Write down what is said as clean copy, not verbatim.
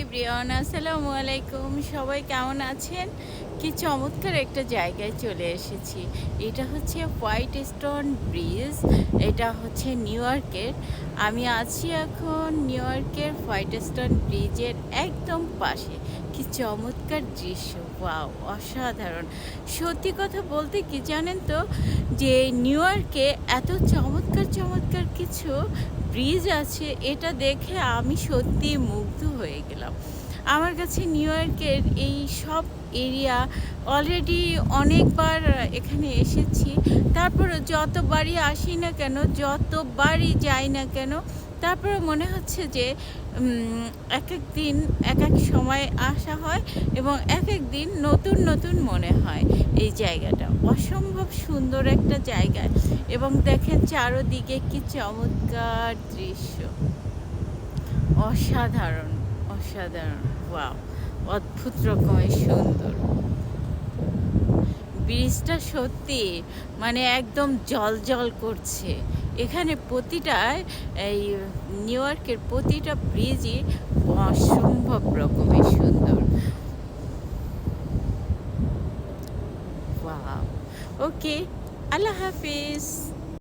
Everyone, আসসালামু আলাইকুম। সবাই কেমন আছেন? কি চমৎকার একটা জায়গায় চলে এসেছি। এটা হচ্ছে হোয়াইট স্টোন ব্রিজ। এটা হচ্ছে নিউ ইয়র্কের। আমি আছি এখন নিউ ইয়র্কের হোয়াইট স্টোন ব্রিজের একদম পাশে। কি চমৎকার দৃশ্য! ওয়াও! অসাধারণ। সত্যি কথা বলতে কি জানেন তো, যে নিউ ইয়র্কে এত চমৎকার চমৎকার কিছু ব্রিজ আছে, এটা দেখে আমি সত্যিই মুগ্ধ হয়ে গেলাম। আমার কাছে নিউ ইয়র্কের এই সব এরিয়া অলরেডি অনেকবার এখানে এসেছি। তারপরেও যতবারই আসি না কেন, যতবারই যাই না কেন, তারপরে মনে হচ্ছে যে একেক দিন একেক সময় আসা হয় এবং একেক দিন নতুন নতুন মনে হয়। এই জায়গাটা অসম্ভব সুন্দর একটা জায়গা এবং দেখেন চারদিকে কি চমৎকার দৃশ্য! অসাধারণ, অসাধারণ! ওয়াও! অদ্ভুত রকমের সুন্দর। ব্রিজটা সত্যি মানে একদম জ্বলজ্বল করছে। এখানে প্রতিটা এই নিউ ইয়র্কের প্রতিটা ব্রিজই অসম্ভব রকমের সুন্দর। ওয়াও! ওকে, আল্লাহ হাফিজ।